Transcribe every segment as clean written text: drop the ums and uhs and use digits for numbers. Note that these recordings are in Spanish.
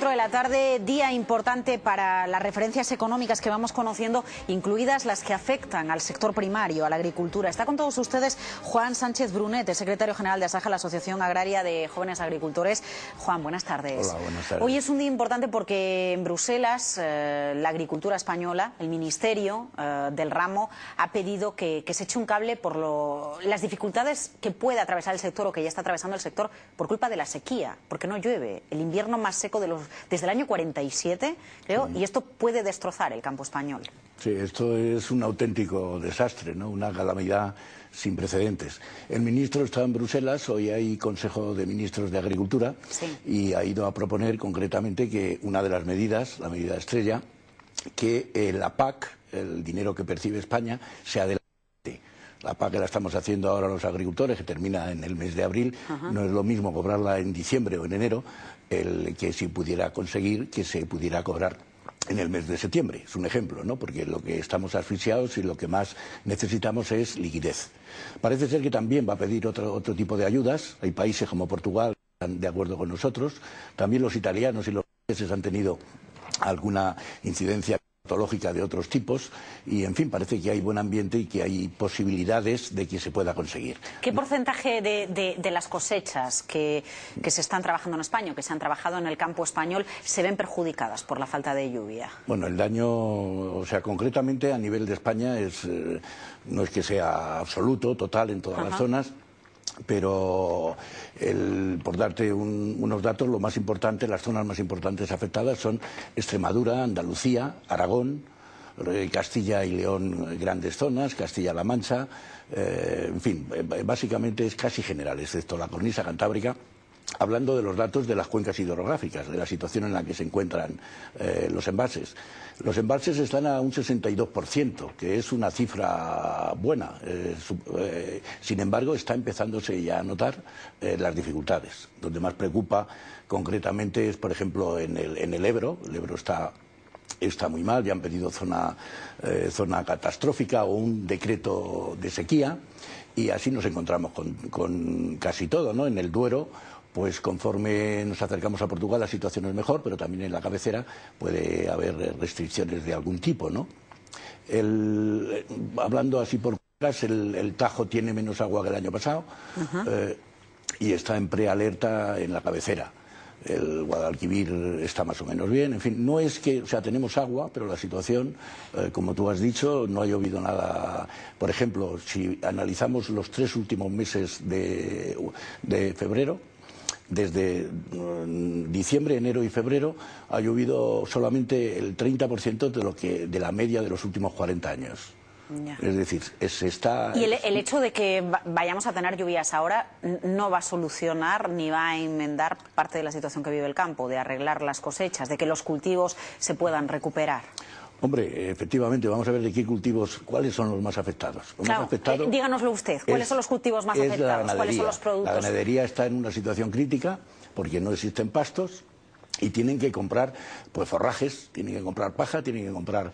De la tarde, día importante para las referencias económicas que vamos conociendo, incluidas las que afectan al sector primario, a la agricultura. Está con todos ustedes Juan Sánchez Brunete, secretario general de ASAJA, la Asociación Agraria de Jóvenes Agricultores. Juan, buenas tardes. Hola, buenas tardes. Hoy es un día importante porque en Bruselas la agricultura española, el Ministerio del ramo, ha pedido que se eche un cable por las dificultades que puede atravesar el sector o que ya está atravesando el sector por culpa de la sequía, porque no llueve. El invierno más seco desde el año 47, creo, y esto puede destrozar el campo español. Sí, esto es un auténtico desastre, ¿no? Una calamidad sin precedentes. El ministro está en Bruselas, hoy hay Consejo de Ministros de Agricultura, sí, y ha ido a proponer concretamente que una de las medidas, la medida estrella, que la PAC, el dinero que percibe España, se adelante. La PAC que la estamos haciendo ahora los agricultores, que termina en el mes de abril, no es lo mismo cobrarla en diciembre o en enero, que si pudiera conseguir que se pudiera cobrar en el mes de septiembre. Es un ejemplo, ¿no? Porque lo que estamos asfixiados y lo que más necesitamos es liquidez. Parece ser que también va a pedir otro tipo de ayudas. Hay países como Portugal que están de acuerdo con nosotros. También los italianos y los franceses han tenido alguna incidencia patológica de otros tipos y, en fin, parece que hay buen ambiente y que hay posibilidades de que se pueda conseguir. ¿Qué porcentaje de las cosechas que se están trabajando en España, que se han trabajado en el campo español, se ven perjudicadas por la falta de lluvia? Bueno, el daño, o sea, concretamente a nivel de España no es que sea absoluto, total en todas las zonas, pero por darte unos datos, lo más importante, las zonas más importantes afectadas son Extremadura, Andalucía, Aragón, Castilla y León, grandes zonas, Castilla-La Mancha, en fin, básicamente es casi general, excepto la cornisa cantábrica. Hablando de los datos de las cuencas hidrográficas, de la situación en la que se encuentran los embalses. Los embalses están a un 62%, que es una cifra buena. Sin embargo, está empezándose ya a notar las dificultades. Donde más preocupa concretamente es, por ejemplo, en el Ebro. El Ebro está muy mal, ya han pedido zona catastrófica o un decreto de sequía, y así nos encontramos con casi todo, ¿no? En el Duero, pues conforme nos acercamos a Portugal la situación es mejor, pero también en la cabecera puede haber restricciones de algún tipo, ¿no? Hablando así por el Tajo tiene menos agua que el año pasado y está en prealerta en la cabecera. El Guadalquivir está más o menos bien, en fin, no es que, o sea, tenemos agua, pero la situación, como tú has dicho, no ha llovido nada. Por ejemplo, si analizamos los 3 últimos meses de febrero, desde diciembre, enero y febrero ha llovido solamente el 30% de la media de los últimos 40 años. Ya. Es decir, se está... Y el hecho de que vayamos a tener lluvias ahora no va a solucionar ni va a enmendar parte de la situación que vive el campo, de arreglar las cosechas, de que los cultivos se puedan recuperar. Hombre, efectivamente, vamos a ver de qué cultivos, cuáles son los más afectados. Los claro, más afectados díganoslo usted, ¿cuáles son los cultivos más afectados? ¿Cuáles son los productos? La ganadería está en una situación crítica porque no existen pastos y tienen que comprar pues forrajes, tienen que comprar paja, tienen que comprar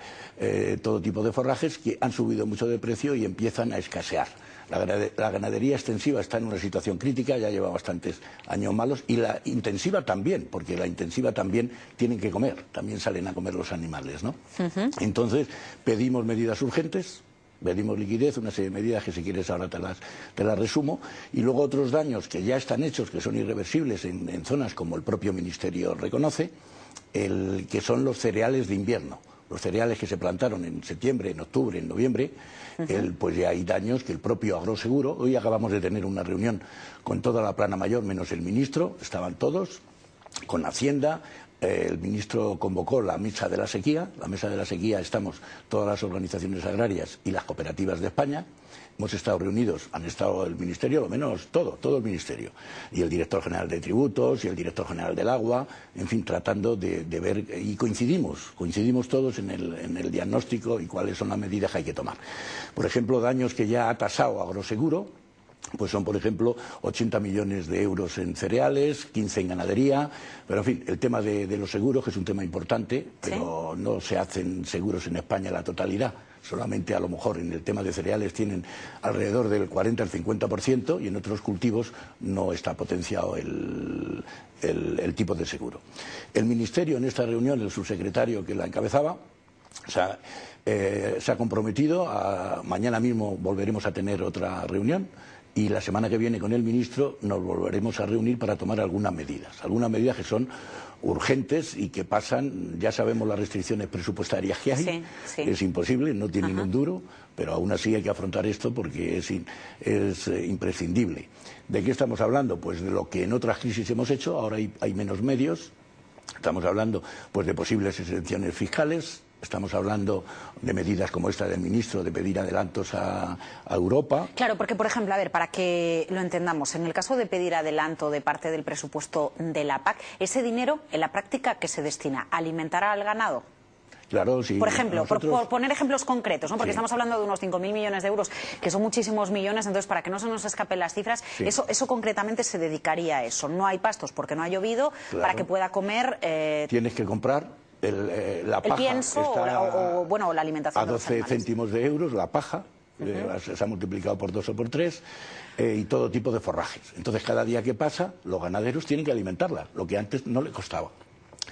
todo tipo de forrajes que han subido mucho de precio y empiezan a escasear. La ganadería extensiva está en una situación crítica, ya lleva bastantes años malos, y la intensiva también, porque la intensiva también tienen que comer, también salen a comer los animales, ¿no? Entonces, pedimos medidas urgentes, pedimos liquidez, una serie de medidas que si quieres ahora te las resumo, y luego otros daños que ya están hechos, que son irreversibles en zonas como el propio Ministerio reconoce, que son los cereales de invierno. Los cereales que se plantaron en septiembre, en octubre, en noviembre, pues ya hay daños que el propio Agroseguro, hoy acabamos de tener una reunión con toda la plana mayor, menos el ministro, estaban todos, con Hacienda, el ministro convocó la mesa de la sequía, estamos todas las organizaciones agrarias y las cooperativas de España, hemos estado reunidos, han estado el ministerio, lo menos todo el ministerio, y el director general de tributos y el director general del agua, en fin, tratando de ver, y coincidimos todos en el diagnóstico y cuáles son las medidas que hay que tomar. Por ejemplo, daños que ya ha tasado Agroseguro, pues son, por ejemplo, 80 millones de euros en cereales, 15 en ganadería, pero en fin, el tema de los seguros, que es un tema importante, pero no se hacen seguros en España la totalidad, solamente a lo mejor en el tema de cereales tienen alrededor del 40 al 50% y en otros cultivos no está potenciado el tipo de seguro. El Ministerio en esta reunión, el subsecretario que la encabezaba, se ha comprometido, mañana mismo volveremos a tener otra reunión y la semana que viene con el ministro nos volveremos a reunir para tomar algunas medidas que son urgentes y que pasan, ya sabemos las restricciones presupuestarias que hay, sí, sí. Es imposible, no tienen un duro, pero aún así hay que afrontar esto porque es imprescindible. ¿De qué estamos hablando? Pues de lo que en otras crisis hemos hecho, ahora hay menos medios, estamos hablando pues de posibles exenciones fiscales. Estamos hablando de medidas como esta del ministro, de pedir adelantos a Europa. Claro, porque, por ejemplo, a ver, para que lo entendamos, en el caso de pedir adelanto de parte del presupuesto de la PAC, ese dinero, en la práctica, ¿qué se destina? ¿A alimentar al ganado? Claro, sí. Por ejemplo, por poner ejemplos concretos, ¿no? Porque sí. Estamos hablando de unos 5.000 millones de euros, que son muchísimos millones, entonces para que no se nos escapen las cifras, sí. eso concretamente se dedicaría a eso. No hay pastos porque no ha llovido, claro. Para que pueda comer... Tienes que comprar... la paja, el pienso o la alimentación a 12 céntimos de euros, la paja, se ha multiplicado por 2 o por 3, y todo tipo de forrajes. Entonces, cada día que pasa, los ganaderos tienen que alimentarla, lo que antes no le costaba.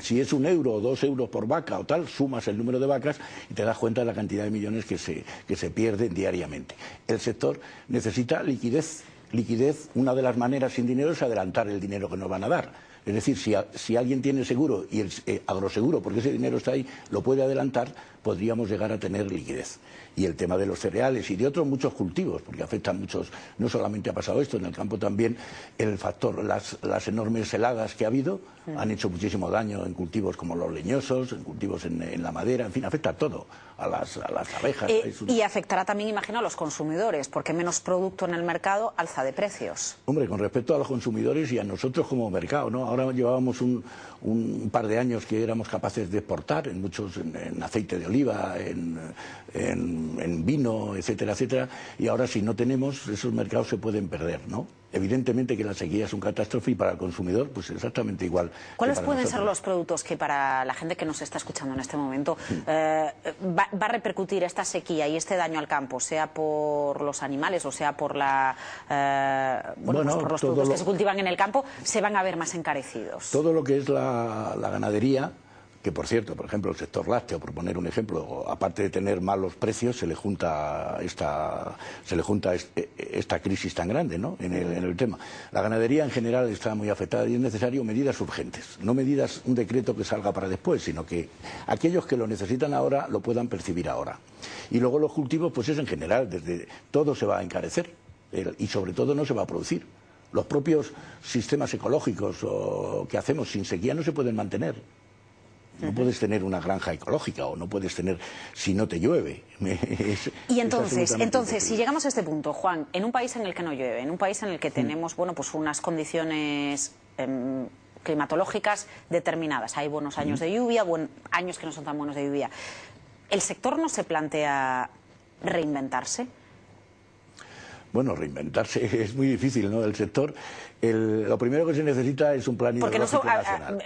Si es 1 euro o 2 euros por vaca o tal, sumas el número de vacas y te das cuenta de la cantidad de millones que se pierden diariamente. El sector necesita liquidez. Una de las maneras sin dinero es adelantar el dinero que nos van a dar. Es decir, si alguien tiene seguro y el agroseguro, porque ese dinero está ahí, lo puede adelantar, podríamos llegar a tener liquidez. Y el tema de los cereales y de otros muchos cultivos, porque afectan muchos, no solamente ha pasado esto, en el campo también el factor, las enormes heladas que ha habido han hecho muchísimo daño en cultivos como los leñosos, en cultivos en la madera, en fin, afecta a todo, a las abejas. Y afectará también, imagino, a los consumidores, porque menos producto en el mercado, alza de precios. Hombre, con respecto a los consumidores y a nosotros como mercado, ¿no? Ahora llevábamos un par de años que éramos capaces de exportar en aceite de oliva, en vino, etcétera, etcétera, y ahora si no tenemos, esos mercados se pueden perder, ¿no? Evidentemente que la sequía es un catástrofe y para el consumidor pues exactamente igual. ¿Cuáles pueden ser los productos que para la gente que nos está escuchando en este momento va a repercutir esta sequía y este daño al campo, sea por los animales o sea por pues por los productos que se cultivan en el campo, se van a ver más encarecidos? Todo lo que es la ganadería, que por cierto, por ejemplo, el sector lácteo, por poner un ejemplo, aparte de tener malos precios, se le junta esta crisis tan grande, ¿no? en el tema. La ganadería en general está muy afectada y es necesario medidas urgentes, no medidas, un decreto que salga para después, sino que aquellos que lo necesitan ahora lo puedan percibir ahora. Y luego los cultivos, pues es en general, desde todo se va a encarecer y sobre todo no se va a producir. Los propios sistemas ecológicos que hacemos sin sequía no se pueden mantener. No puedes tener una granja ecológica o no puedes tener si no te llueve. Y entonces si llegamos a este punto, Juan, en un país en el que no llueve, en un país en el que tenemos pues unas condiciones climatológicas determinadas, hay buenos años de lluvia, años que no son tan buenos de lluvia, ¿el sector no se plantea reinventarse? Bueno, reinventarse es muy difícil, ¿no? El sector, lo primero que se necesita es un plan hidrológico nacional.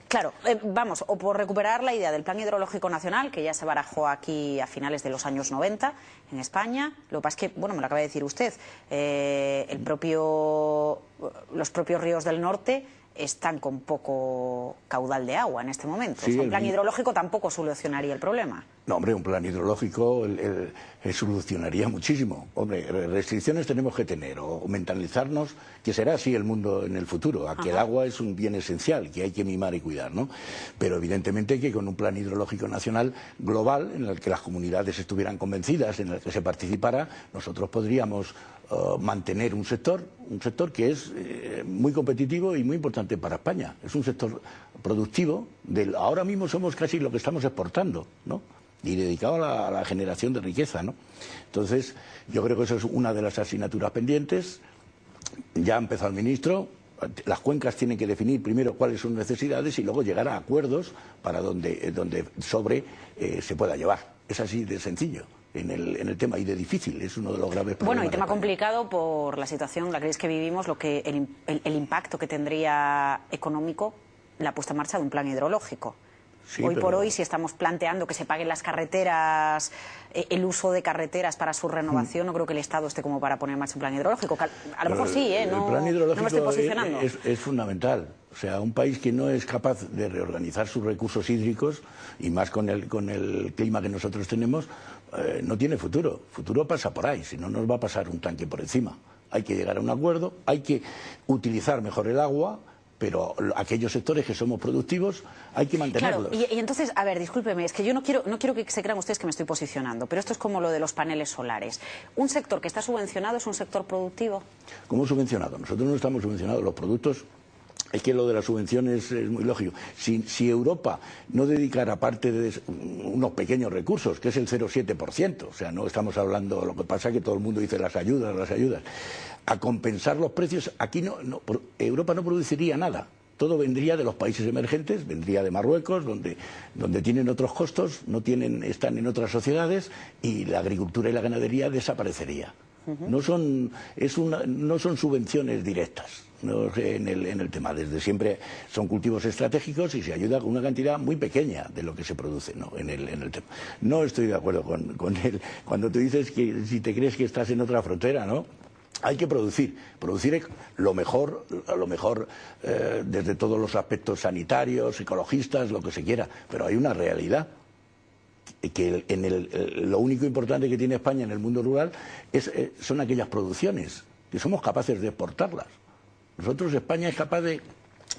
Claro, vamos, o por recuperar la idea del plan hidrológico nacional, que ya se barajó aquí a finales de los años 90 en España. Lo que pasa es que, bueno, me lo acaba de decir usted, los propios ríos del norte están con poco caudal de agua en este momento. Sí, o sea, un plan hidrológico tampoco solucionaría el problema. No, hombre, un plan hidrológico solucionaría muchísimo. Hombre, restricciones tenemos que tener, o mentalizarnos que será así el mundo en el futuro, a que el agua es un bien esencial, que hay que mimar y cuidar, ¿no? Pero evidentemente que con un plan hidrológico nacional global, en el que las comunidades estuvieran convencidas, en el que se participara, nosotros podríamos mantener un sector que es muy competitivo y muy importante para España. Es un sector productivo, ahora mismo somos casi lo que estamos exportando, ¿no? Y dedicado a la generación de riqueza, ¿no? Entonces, yo creo que eso es una de las asignaturas pendientes. Ya ha empezado el ministro. Las cuencas tienen que definir primero cuáles son sus necesidades y luego llegar a acuerdos para donde se pueda llevar. Es así de sencillo en el tema y de difícil, es uno de los graves problemas. Bueno, y tema complicado por la situación, la crisis que vivimos, el impacto que tendría económico la puesta en marcha de un plan hidrológico. Sí, hoy por hoy, si estamos planteando que se paguen las carreteras, el uso de carreteras para su renovación, no creo que el Estado esté como para poner en marcha un plan hidrológico. A lo mejor sí, el plan hidrológico no me estoy posicionando. Es fundamental. O sea, un país que no es capaz de reorganizar sus recursos hídricos, y más con el clima que nosotros tenemos, no tiene futuro. Futuro pasa por ahí, si no nos va a pasar un tanque por encima. Hay que llegar a un acuerdo, hay que utilizar mejor el agua, pero aquellos sectores que somos productivos hay que mantenerlos. Claro, y entonces, a ver, discúlpeme, es que yo no quiero que se crean ustedes que me estoy posicionando, pero esto es como lo de los paneles solares. ¿Un sector que está subvencionado es un sector productivo? ¿Cómo subvencionado? Nosotros no estamos subvencionados. Los productos, es que lo de las subvenciones es muy lógico. Si Europa no dedicara parte de unos pequeños recursos, que es el 0,7%, o sea, no estamos hablando, lo que pasa es que todo el mundo dice las ayudas, a compensar los precios, aquí Europa no produciría nada. Todo vendría de los países emergentes, vendría de Marruecos, donde tienen otros costos, están en otras sociedades, y la agricultura y la ganadería desaparecería. No son subvenciones directas. No en el tema. Desde siempre son cultivos estratégicos y se ayuda con una cantidad muy pequeña de lo que se produce, ¿no? en el tema. No estoy de acuerdo con él cuando tú dices que si te crees que estás en otra frontera, ¿no? Hay que producir lo mejor desde todos los aspectos sanitarios, ecologistas, lo que se quiera, pero hay una realidad. Que lo único importante que tiene España en el mundo rural son aquellas producciones que somos capaces de exportarlas. Nosotros, España es capaz de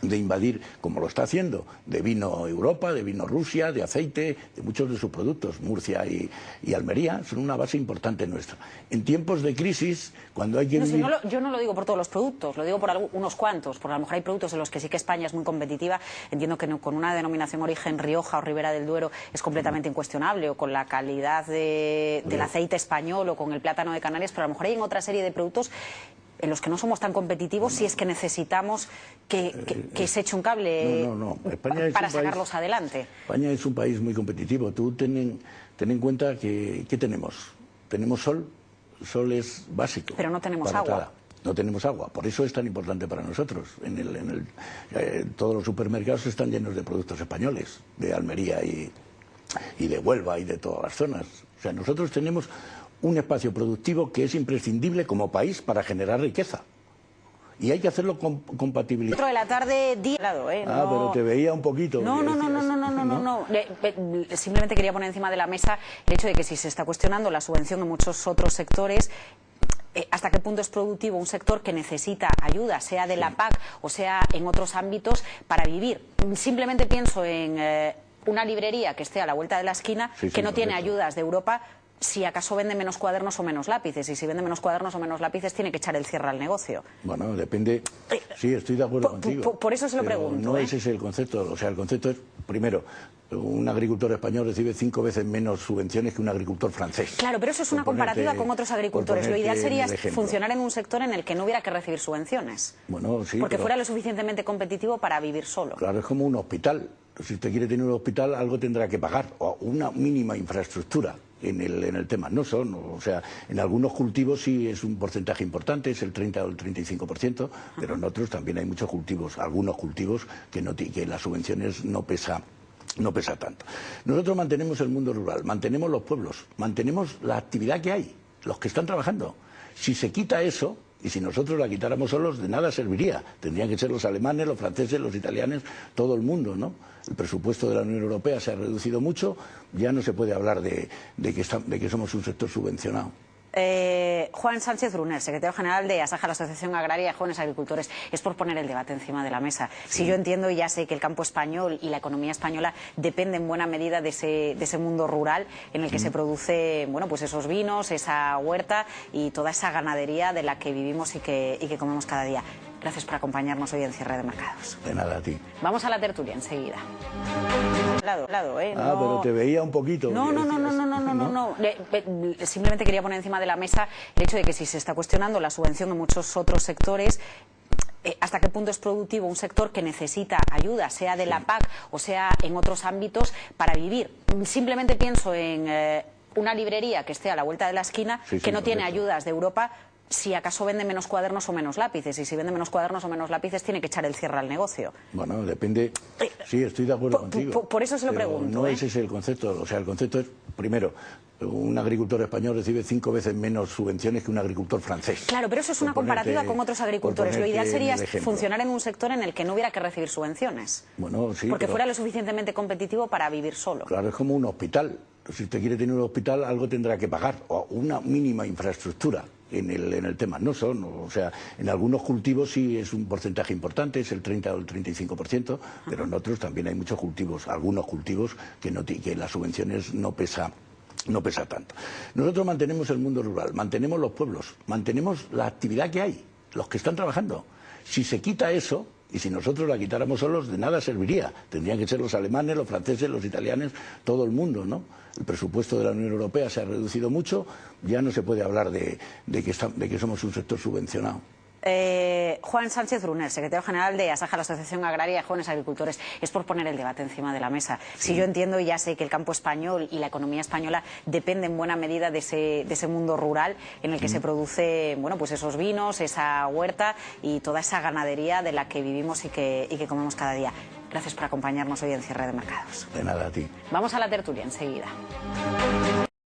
invadir, como lo está haciendo, de vino Europa, de vino Rusia, de aceite, de muchos de sus productos. Murcia y Almería son una base importante nuestra. En tiempos de crisis, cuando hay que vivir... Yo no lo digo por todos los productos, lo digo por unos cuantos, porque a lo mejor hay productos en los que sí que España es muy competitiva. Entiendo que con una denominación origen Rioja o Ribera del Duero es completamente incuestionable, o con la calidad del aceite español, o con el plátano de Canarias, pero a lo mejor hay en otra serie de productos en los que no somos tan competitivos, si es que necesitamos que se eche un cable para sacarlos adelante. España es un país muy competitivo. Tú ten en cuenta que ¿qué tenemos? Tenemos sol. El sol es básico. Pero no tenemos agua. No tenemos agua, por eso es tan importante para nosotros. Todos los supermercados están llenos de productos españoles, de Almería y de Huelva y de todas las zonas. O sea, nosotros tenemos un espacio productivo que es imprescindible como país para generar riqueza. Y hay que hacerlo compatible. 4 de la tarde, pero te veía un poquito. No. Simplemente quería poner encima de la mesa el hecho de que si se está cuestionando la subvención en muchos otros sectores, ¿hasta qué punto es productivo un sector que necesita ayuda, sea de la PAC o sea en otros ámbitos, para vivir? Simplemente pienso en una librería que esté a la vuelta de la esquina, que no tiene ayudas de Europa, si acaso vende menos cuadernos o menos lápices, y si vende menos cuadernos o menos lápices tiene que echar el cierre al negocio. Bueno, depende. Sí, estoy de acuerdo contigo. Por eso se lo pregunto. No ese es el concepto. O sea, el concepto es, primero, un agricultor español recibe 5 veces menos subvenciones que un agricultor francés. Claro, pero eso es una comparativa con otros agricultores. Lo ideal sería funcionar en un sector en el que no hubiera que recibir subvenciones. Bueno, sí. Porque fuera lo suficientemente competitivo para vivir solo. Claro, es como un hospital. Si usted quiere tener un hospital, algo tendrá que pagar, o una mínima infraestructura en el tema. No son, o sea, en algunos cultivos sí es un porcentaje importante, es el 30 o el 35%, pero en otros también hay muchos cultivos, algunos cultivos que las subvenciones no pesa tanto. Nosotros mantenemos el mundo rural, mantenemos los pueblos, mantenemos la actividad que hay, los que están trabajando. Si se quita eso, y si nosotros la quitáramos solos, de nada serviría. Tendrían que ser los alemanes, los franceses, los italianos, todo el mundo, ¿no? El presupuesto de la Unión Europea se ha reducido mucho, ya no se puede hablar de que somos un sector subvencionado. Juan Sánchez Brunel, secretario general de ASAJA, la Asociación Agraria de Jóvenes Agricultores. Es por poner el debate encima de la mesa. Sí. Si yo entiendo y ya sé que el campo español y la economía española depende en buena medida de ese mundo rural en el que se produce, bueno, pues esos vinos, esa huerta y toda esa ganadería de la que vivimos y que comemos cada día. Gracias por acompañarnos hoy en Cierre de Mercados. De nada, a ti. Vamos a la tertulia enseguida. Pero te veía un poquito. No. Simplemente quería poner encima de la mesa el hecho de que si se está cuestionando la subvención en muchos otros sectores, ¿hasta qué punto es productivo un sector que necesita ayuda, sea de la PAC o sea en otros ámbitos, para vivir? Simplemente pienso en una librería que esté a la vuelta de la esquina, que no tiene ayudas de Europa, si acaso vende menos cuadernos o menos lápices, y si vende menos cuadernos o menos lápices tiene que echar el cierre al negocio. Bueno, depende. Sí, estoy de acuerdo contigo. Por eso se lo pregunto. No ese es el concepto. O sea, el concepto es, primero, un agricultor español recibe 5 veces menos subvenciones que un agricultor francés. Claro, pero eso es una comparativa con otros agricultores. Lo ideal sería funcionar en un sector en el que no hubiera que recibir subvenciones. Bueno, sí. Porque fuera lo suficientemente competitivo para vivir solo. Claro, es como un hospital. Si usted quiere tener un hospital, algo tendrá que pagar, o una mínima infraestructura en el tema. No son, o sea, en algunos cultivos sí es un porcentaje importante, es el 30 o el 35%, pero en otros también hay muchos cultivos, algunos cultivos que las subvenciones no pesa tanto. Nosotros mantenemos el mundo rural, mantenemos los pueblos, mantenemos la actividad que hay, los que están trabajando. Si se quita eso, y si nosotros la quitáramos solos, de nada serviría. Tendrían que ser los alemanes, los franceses, los italianos, todo el mundo, ¿no? El presupuesto de la Unión Europea se ha reducido mucho, ya no se puede hablar de que somos un sector subvencionado. Juan Sánchez Brunel, secretario general de ASAJA, la Asociación Agraria de Jóvenes Agricultores. Es por poner el debate encima de la mesa. Sí. Si yo entiendo y ya sé que el campo español y la economía española depende en buena medida de ese mundo rural en el que se produce, bueno, pues esos vinos, esa huerta y toda esa ganadería de la que vivimos y que comemos cada día. Gracias por acompañarnos hoy en Cierre de Mercados. De nada, a ti. Vamos a la tertulia enseguida.